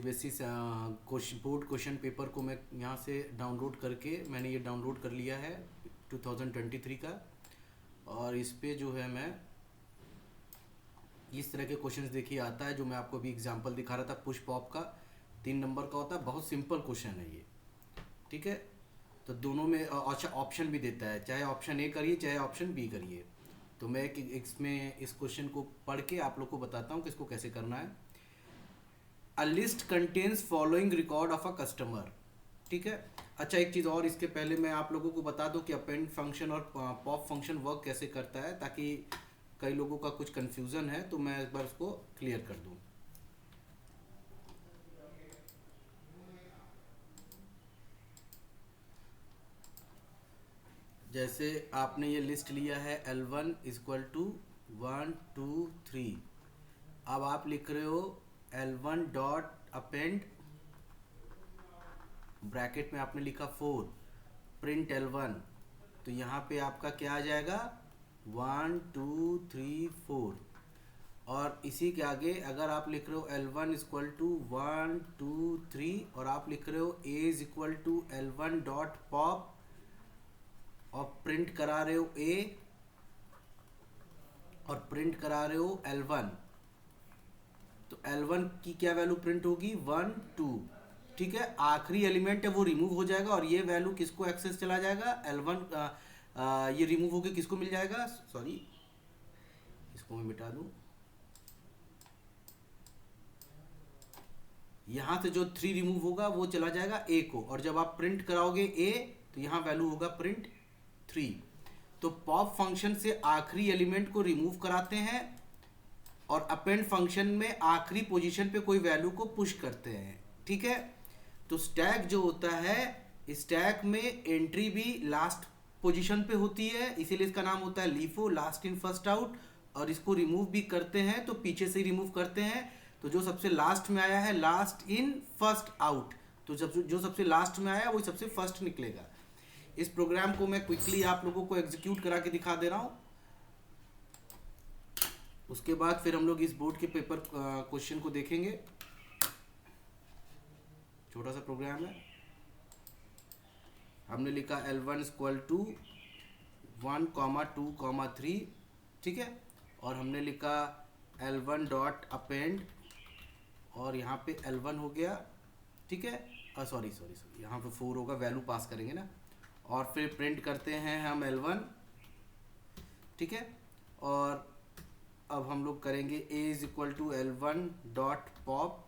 Basis board question paper को मैं यहाँ से डाउनलोड करके मैंने ये डाउनलोड कर लिया है 2023 का। और इस पे जो है मैं इस तरह के क्वेश्चंस देखिए आता है, जो मैं आपको अभी एग्जांपल दिखा रहा था पुश पॉप का। 3 नंबर का होता है, बहुत सिंपल क्वेश्चन है ये। ठीक है, तो दोनों में अच्छा ऑप्शन भी देता है, चाहे ऑप्शन ए करिए चाहे ऑप्शन बी करिए। तो मैं इसमें इस क्वेश्चन को पढ़ के आप लोग को बताता हूँ कि इसको कैसे करना है। A list contains following record of a customer. ठीक है, अच्छा एक चीज़ और इसके पहले मैं आप लोगों को बता दूं कि अपेंड फंक्शन और पॉप फंक्शन वर्क कैसे करता है, ताकि कई लोगों का कुछ कंफ्यूजन है, तो मैं एक बार उसको क्लियर कर दूं। जैसे आपने ये लिस्ट लिया है L1 इक्वल टू 1 2 3। अब आप लिख रहे हो L1 डॉट अपेंड, ब्रैकेट में आपने लिखा 4, प्रिंट L1। तो यहाँ पे आपका क्या आ जाएगा 1 2 3 4। और इसी के आगे अगर आप लिख रहे हो L1 इक्वल टू 1 2 3 और आप लिख रहे हो A is equal to L1 dot pop और प्रिंट करा रहे हो A और प्रिंट करा रहे हो L1, तो L1 की क्या वैल्यू प्रिंट होगी 1 2। ठीक है, आखिरी एलिमेंट है वो रिमूव हो जाएगा और ये वैल्यू किसको एक्सेस चला जाएगा L1, ये रिमूव होके किसको मिल जाएगा, सॉरी इसको मैं मिटा दूं। यहाँ से जो 3 रिमूव होगा वो चला जाएगा A को, और जब आप प्रिंट कराओगे A तो यहाँ वैल्यू होगा प्रिंट 3। तो पॉप फंक्शन से आखिरी एलिमेंट को रिमूव कराते हैं और अपेंड फंक्शन में आखिरी पोजीशन पे कोई वैल्यू को पुश करते हैं। ठीक है, तो स्टैक जो होता है, स्टैक में एंट्री भी लास्ट पोजीशन पे होती है, इसीलिए इसका नाम होता है LIFO, last in first out. और इसको रिमूव भी करते हैं तो पीछे से ही रिमूव करते हैं, तो जो सबसे लास्ट में आया है लास्ट इन फर्स्ट आउट, तो जो सबसे लास्ट में आया वही सबसे फर्स्ट निकलेगा। इस प्रोग्राम को मैं क्विकली आप लोगों को एग्जीक्यूट करा के दिखा दे रहा हूँ, उसके बाद फिर हम लोग इस बोर्ड के पेपर क्वेश्चन को देखेंगे। छोटा सा प्रोग्राम है, हमने लिखा L1 इक्वल टू 1 2 3। ठीक है, और हमने लिखा L1 डॉट अपेंड और यहाँ पे L1 हो गया। ठीक है, सॉरी यहाँ पे 4 होगा, वैल्यू पास करेंगे ना, और फिर प्रिंट करते हैं हम L1। ठीक है, और अब हम लोग करेंगे A is equal to L1 dot pop,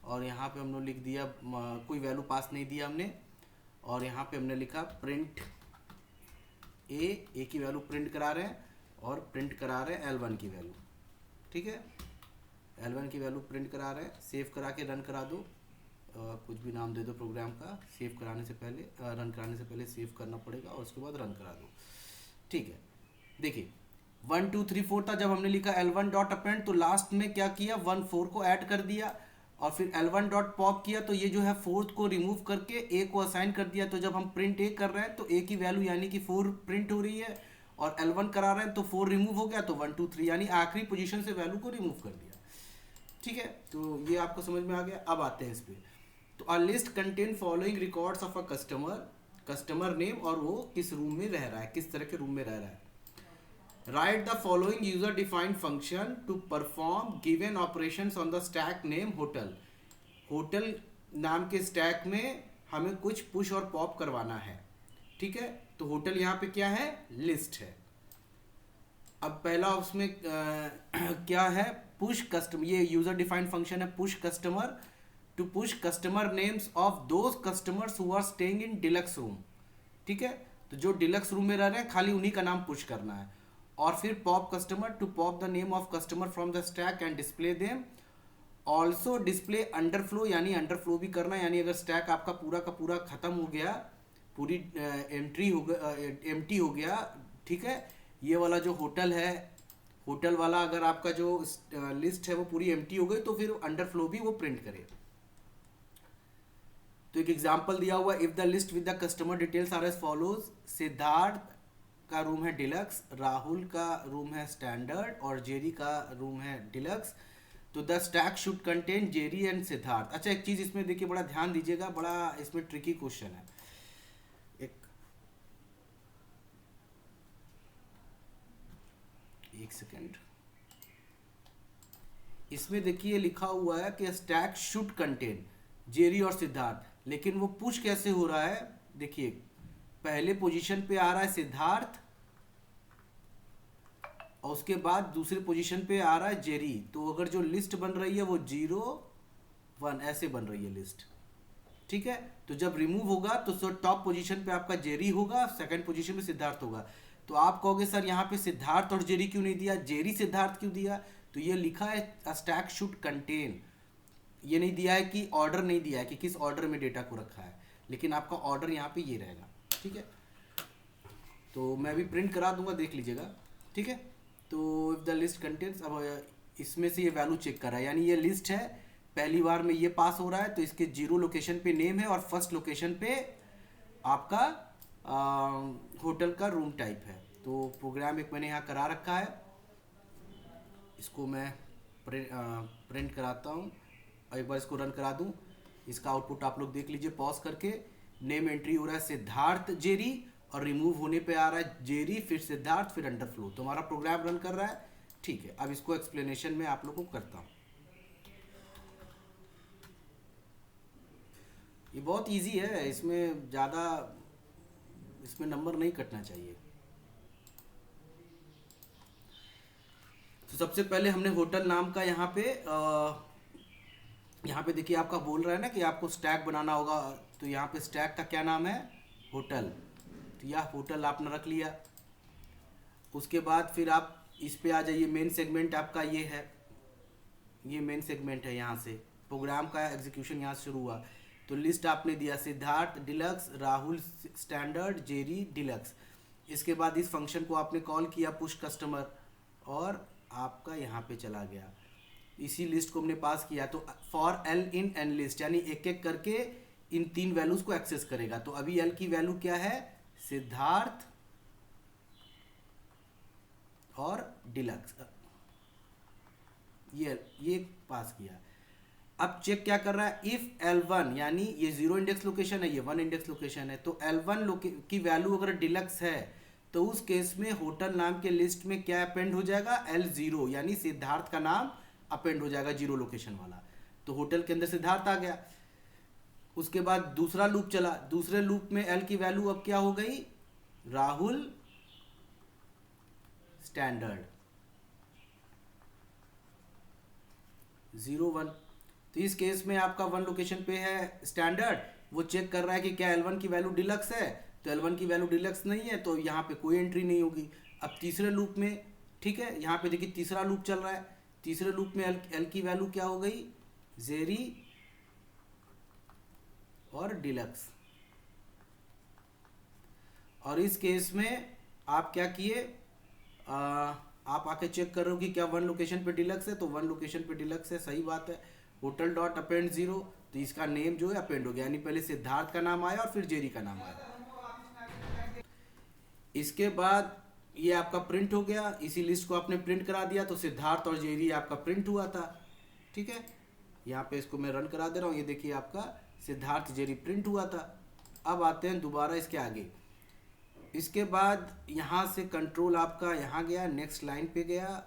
और यहाँ पे हम लोग लिख दिया कोई वैल्यू पास नहीं दिया हमने, और यहाँ पे हमने लिखा प्रिंट A की वैल्यू प्रिंट करा रहे हैं और प्रिंट करा रहे हैं L1 की वैल्यू। ठीक है, L1 की वैल्यू प्रिंट करा रहे हैं, सेव करा के रन करा दो, कुछ भी नाम दे दो प्रोग्राम का, सेव कराने से पहले रन कराने से पहले सेव करना पड़ेगा और उसके बाद रन करा दो। ठीक है, देखिए 1 2 3 4 था, जब हमने लिखा L1 डॉट अपेंड तो लास्ट में क्या किया 1 4 को ऐड कर दिया, और फिर L1 डॉट पॉप किया तो ये जो है 4th को रिमूव करके A को असाइन कर दिया। तो जब हम प्रिंट A कर रहे हैं तो A की वैल्यू यानी कि 4 प्रिंट हो रही है, और L1 करा रहे हैं तो 4 रिमूव हो गया, तो 1 2 3 यानी आखिरी पोजीशन से वैल्यू को रिमूव कर दिया। ठीक है, तो ये आपको समझ में आ गया। अब आते हैं इस पे। तो a list contain following records of a customer, customer name और वो किस रूम में रह रहा है, किस तरह के रूम में रह रहा है। Write the following user defined function to perform given operations on the stack name hotel। Hotel नाम के स्टैक में हमें कुछ पुश और पॉप करवाना है। ठीक है, तो होटल यहाँ पे क्या है, लिस्ट है। अब पहला उसमें क्या है, पुश कस्टमर, ये यूजर डिफाइंड फंक्शन है push customer to push customer names of those customers who are staying in deluxe room. ठीक है, तो जो डिलक्स रूम में रह रहे हैं खाली उन्हीं का नाम पुश करना है। और फिर pop customer to pop the name of customer from the stack and display them. Also display underflow, यानी अंडरफ्लो भी करना, यानी अगर स्टैक आपका पूरा का पूरा खत्म हो गया, पूरी एम्प्टी हो गया, ठीक है, ये वाला जो होटल है, होटल वाला अगर आपका जो लिस्ट है वो पूरी एम्प्टी हो गई तो फिर अंडरफ्लो भी वो प्रिंट करे। तो एक एग्जांपल दिया हुआ, if the list with the customer details are as follows, Siddharth का रूम है डिलक्स, राहुल का रूम है स्टैंडर्ड और जेरी का रूम है डिलक्स। तो the stack should contain Jerry and Siddharth. अच्छा, एक चीज इसमें देखिए, बड़ा ध्यान दीजिएगा, बड़ा इसमें ट्रिकी क्वेश्चन है। एक सेकेंड, इसमें देखिए लिखा हुआ है कि स्टैक शुड कंटेन जेरी और सिद्धार्थ, लेकिन वो पुश कैसे हो रहा है? देखिए, पहले पोजीशन पे आ रहा है सिद्धार्थ और उसके बाद दूसरे पोजीशन पे आ रहा है जेरी। तो अगर जो लिस्ट बन रही है वो 0 1 ऐसे बन रही है लिस्ट, ठीक है। तो जब रिमूव होगा तो टॉप पोजीशन पे आपका जेरी होगा, सेकंड पोजीशन पे सिद्धार्थ होगा। तो आप कहोगे सर यहाँ पे सिद्धार्थ और जेरी क्यों नहीं दिया, जेरी सिद्धार्थ क्यों दिया? तो ये लिखा है स्टैक शुड कंटेन, ये नहीं दिया है कि ऑर्डर नहीं दिया है कि किस ऑर्डर में डेटा को रखा है, लेकिन आपका ऑर्डर यहाँ पे ये रहेगा, ठीक है। तो मैं भी प्रिंट करा दूंगा, देख लीजिएगा, ठीक है। तो इफ द लिस्ट कंटेन्स, अब इसमें से ये वैल्यू चेक कर रहा है, यानी ये लिस्ट है, पहली बार में ये पास हो रहा है, तो इसके 0 लोकेशन पे नेम है और फर्स्ट लोकेशन पे आपका होटल का रूम टाइप है। तो प्रोग्राम एक मैंने यहाँ करा रखा है, इसको मैं प्रिंट कराता हूँ और एक बार इसको रन करा दूँ। इसका आउटपुट आप लोग देख लीजिए पॉज करके। नेम एंट्री हो रहा है सिद्धार्थ जेरी और रिमूव होने पे आ रहा है जेरी फिर सिद्धार्थ फिर अंडरफ्लो। तो हमारा प्रोग्राम रन कर रहा है, ठीक है। अब इसको एक्सप्लेनेशन में आप लोग को करता हूँ। ये बहुत इजी है, इसमें ज़्यादा इसमें नंबर नहीं कटना चाहिए। तो सबसे पहले हमने होटल नाम का यहाँ पे देखिए आपका बोल रहा है ना कि आपको स्टैक बनाना होगा। तो यहाँ पे स्टैक का क्या नाम है, होटल। तो यह होटल आपने रख लिया। उसके बाद फिर आप इस पे आ जाइए, मेन सेगमेंट आपका ये है, ये मेन सेगमेंट है। यहाँ से प्रोग्राम का एग्जीक्यूशन यहाँ से शुरू हुआ। तो लिस्ट आपने दिया Siddharth deluxe, Rahul standard, Jerry deluxe. इसके बाद इस फंक्शन को आपने कॉल किया पुश कस्टमर और आपका यहाँ पे चला गया, इसी लिस्ट को हमने पास किया। तो for L in an list, यानी एक एक करके इन 3 वैल्यूज को एक्सेस करेगा। तो अभी एल की वैल्यू क्या है, सिद्धार्थ और डिलक्स, ये पास किया। अब चेक क्या कर रहा है, इफ L1, यानी ये 0 इंडेक्स लोकेशन है, ये 1 इंडेक्स लोकेशन है। तो L1 की वैल्यू अगर डिलक्स है तो उस केस में होटल नाम के लिस्ट में क्या अपेंड हो जाएगा, L0, यानी सिद्धार्थ का नाम अपेंड हो जाएगा 0 लोकेशन वाला। तो होटल के अंदर सिद्धार्थ आ गया। उसके बाद दूसरा लूप चला, दूसरे लूप में L की वैल्यू अब क्या हो गई, राहुल स्टैंडर्ड 0 1। तो इस केस में आपका 1 लोकेशन पे है स्टैंडर्ड, वो चेक कर रहा है कि क्या L1 की वैल्यू डिलक्स है। तो L1 की वैल्यू डिलक्स नहीं है तो यहाँ पे कोई एंट्री नहीं होगी। अब तीसरे लूप में, ठीक है, यहाँ पे देखिए तीसरा लूप चल रहा है। तीसरे लूप में L की वैल्यू क्या हो गई, जेरी और डिलक्स। और इस केस में आप क्या किए, आप आके चेक कर रहे हो कि क्या 1 लोकेशन पे डिलक्स है। तो 1 लोकेशन पे डिलक्स है, सही बात है। होटल डॉट अपेंड 0, तो इसका नेम जो है अपेंड हो गया, यानी पहले सिद्धार्थ का नाम आया और फिर जेरी का नाम आया। इसके बाद ये आपका प्रिंट हो गया, इसी लिस्ट को आपने प्रिंट करा दिया। तो सिद्धार्थ और जेरी आपका प्रिंट हुआ था, ठीक है। यहाँ पे इसको मैं रन करा दे रहा हूँ, ये देखिए आपका सिद्धार्थ जेरी प्रिंट हुआ था। अब आते हैं दोबारा इसके आगे। इसके बाद यहाँ से कंट्रोल आपका यहाँ गया, नेक्स्ट लाइन पे गया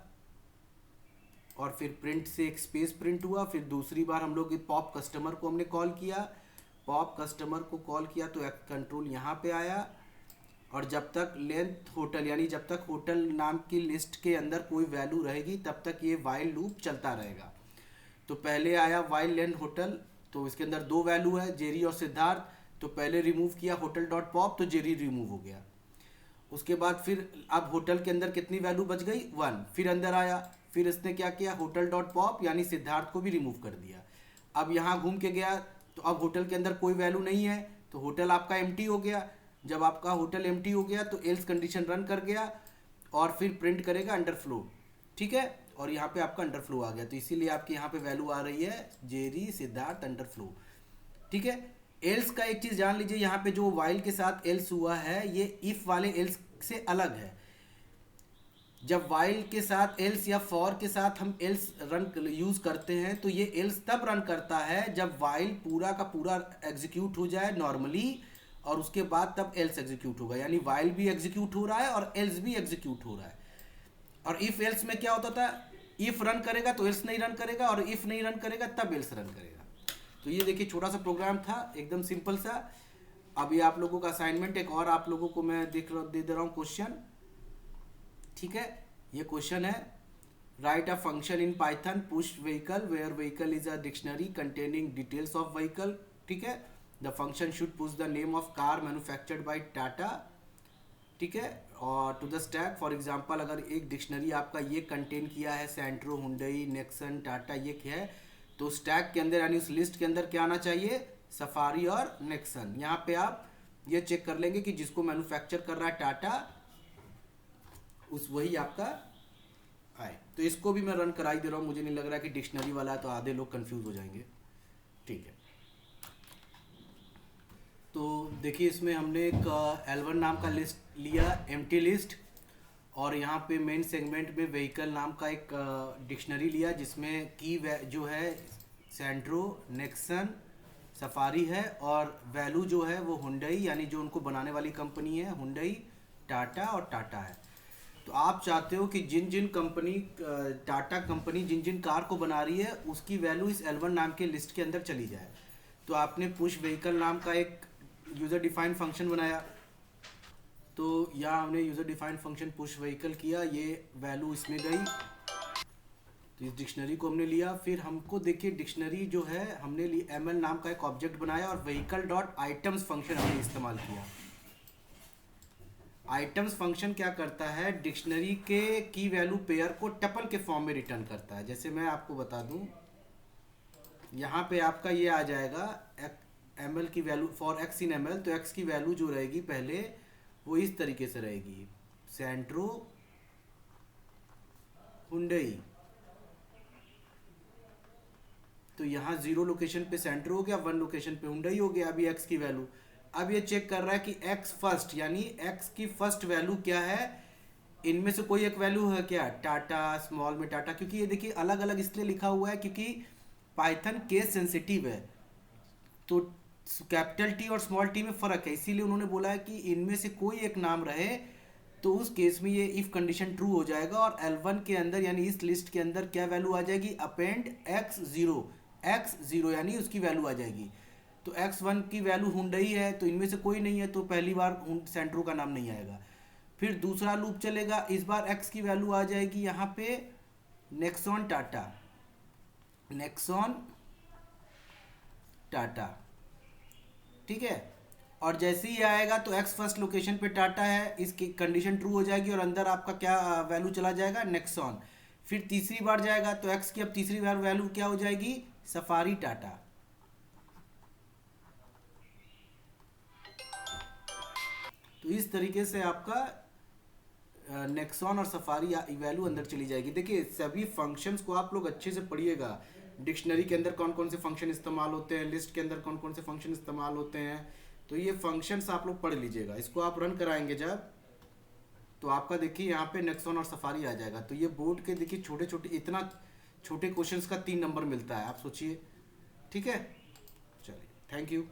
और फिर प्रिंट से एक स्पेस प्रिंट हुआ। फिर दूसरी बार हम लोग पॉप कस्टमर को हमने कॉल किया, पॉप कस्टमर को कॉल किया तो कंट्रोल यहाँ पे आया। और जब तक लेंथ होटल, यानी जब तक होटल नाम की लिस्ट के अंदर कोई वैल्यू रहेगी तब तक ये वाइल लूप चलता रहेगा। तो पहले आया वाइल लेंथ होटल, तो इसके अंदर 2 वैल्यू है, जेरी और सिद्धार्थ। तो पहले रिमूव किया होटल डॉट पॉप, तो जेरी रिमूव हो गया। उसके बाद फिर अब होटल के अंदर कितनी वैल्यू बच गई, 1। फिर अंदर आया, फिर इसने क्या किया, होटल डॉट पॉप यानी सिद्धार्थ को भी रिमूव कर दिया। अब यहाँ घूम के गया तो अब होटल के अंदर कोई वैल्यू नहीं है, तो होटल आपका एम्प्टी हो गया। जब आपका होटल एम्प्टी हो गया तो एल्स कंडीशन रन कर गया और फिर प्रिंट करेगा अंडरफ्लो, ठीक है। और यहाँ पे आपका अंडरफ्लो आ गया, तो इसीलिए आपकी यहाँ पे वैल्यू आ रही है जेरी सिद्धार्थ अंडरफ्लो, ठीक है। एल्स का एक चीज़ जान लीजिए, यहाँ पे जो वाइल के साथ एल्स हुआ है ये इफ वाले एल्स से अलग है। जब वाइल के साथ एल्स या फॉर के साथ हम एल्स रन यूज़ करते हैं तो ये एल्स तब रन करता है जब वाइल पूरा का पूरा एग्जीक्यूट हो जाए नॉर्मली, और उसके बाद तब एल्स एग्जीक्यूट होगा। यानी वाइल भी एग्जीक्यूट हो रहा है और एल्स भी एग्जीक्यूट हो रहा है। और इफ एल्स में क्या होता था, इफ रन करेगा तो एल्स नहीं रन करेगा, और इफ नहीं रन करेगा तब एल्स रन करेगा। तो ये देखिए छोटा सा प्रोग्राम था, एकदम सिंपल सा। अभी आप लोगों का असाइनमेंट एक और आप लोगों को मैं दे दे रहा हूँ क्वेश्चन, ठीक है। ये क्वेश्चन है, write a function in Python push vehicle where vehicle is a dictionary containing details of vehicle, ठीक है। The function should push the name of car manufactured by Tata, ठीक है, और to the stack. For example अगर एक dictionary आपका ये contain किया है सेंट्रो, हुंडई, नेक्सन, टाटा, ये क्या है, तो स्टैक के अंदर यानी उस लिस्ट के अंदर क्या आना चाहिए, सफारी और नेक्सन। यहाँ पे आप ये चेक कर लेंगे कि जिसको मैन्युफैक्चर कर रहा है टाटा, उस वही आपका आए। तो इसको भी मैं रन कराई दे रहा हूँ, मुझे नहीं लग रहा कि डिक्शनरी वाला है तो आधे लोग कंफ्यूज हो जाएंगे, ठीक है। तो देखिए इसमें हमने एक L1 नाम का लिस्ट लिया, एम्प्टी लिस्ट, और यहाँ पे मेन सेगमेंट में व्हीकल नाम का एक डिक्शनरी लिया जिसमें की जो है सेंट्रो, नेक्सन, सफारी है, और वैल्यू जो है वो हुंडई यानी जो उनको बनाने वाली कंपनी है हुंडई, टाटा और टाटा है। तो आप चाहते हो कि जिन जिन कंपनी टाटा कंपनी जिन जिन कार को बना रही है उसकी वैल्यू इस L1 नाम के लिस्ट के अंदर चली जाए। तो आपने पुश व्हीकल नाम का एक यूज़र डिफाइंड फंक्शन बनाया, तो यहाँ हमने user defined function push vehicle किया, ये वैल्यू इसमें गई, तो इस डिक्शनरी को हमने लिया। फिर हमको देखिए डिक्शनरी जो है हमने ML नाम का एक ऑब्जेक्ट बनाया और व्हीकल डॉट आइटम्स फंक्शन हमने इस्तेमाल किया। आइटम्स फंक्शन क्या करता है, डिक्शनरी के की वैल्यू पेयर को टपल के फॉर्म में रिटर्न करता है। जैसे मैं आपको बता दूं, यहाँ पे आपका ये आ जाएगा ML की value for x in ML, तो x की वैल्यू जो रहेगी पहले वो इस तरीके से रहेगी, सेंट्रो, हुंडई। तो यहाँ 0 लोकेशन पे सेंट्रो हो गया, 1 लोकेशन पे हुंडई हो गया। अभी x की वैल्यू, अब ये चेक कर रहा है कि x फर्स्ट यानी x की फर्स्ट वैल्यू क्या है, इनमें से कोई एक वैल्यू है क्या, टाटा, स्मॉल में टाटा, क्योंकि ये देखिए अलग अलग इसलिए लिखा हुआ है क्योंकि पाइथन केस सेंसिटिव है, तो कैपिटल टी और स्मॉल टी में फ़र्क है, इसीलिए उन्होंने बोला है कि इनमें से कोई एक नाम रहे, तो उस केस में ये इफ़ कंडीशन ट्रू हो जाएगा और L1 के अंदर यानी इस लिस्ट के अंदर क्या वैल्यू आ जाएगी, अपेंड x0 यानी उसकी वैल्यू आ जाएगी। तो x1 की वैल्यू हुंडई है, तो इनमें से कोई नहीं है, तो पहली बार सेंट्रो का नाम नहीं आएगा। फिर दूसरा लूप चलेगा, इस बार x की वैल्यू आ जाएगी यहाँ पे नेक्सॉन टाटा, नेक्सॉन टाटा, ठीक है। और जैसे ही आएगा तो x फर्स्ट लोकेशन पे टाटा है, इसकी कंडीशन ट्रू हो जाएगी और अंदर आपका क्या वैल्यू चला जाएगा, नेक्सॉन। फिर तीसरी बार जाएगा तो x की अब तीसरी बार वैल्यू क्या हो जाएगी, सफारी टाटा। तो इस तरीके से आपका नेक्सॉन और सफारी वैल्यू अंदर चली जाएगी। देखिए सभी फंक्शंस को आप लोग अच्छे से पढ़िएगा, डिक्शनरी के अंदर कौन कौन से फंक्शन इस्तेमाल होते हैं, लिस्ट के अंदर कौन कौन से फंक्शन इस्तेमाल होते हैं, तो ये फंक्शंस आप लोग पढ़ लीजिएगा। इसको आप रन कराएंगे जब, तो आपका देखिए यहाँ पे नेक्सॉन और सफारी आ जाएगा। तो ये बोर्ड के देखिए छोटे छोटे, इतना छोटे क्वेश्चंस का 3 नंबर मिलता है, आप सोचिए, ठीक है। चलिए, थैंक यू।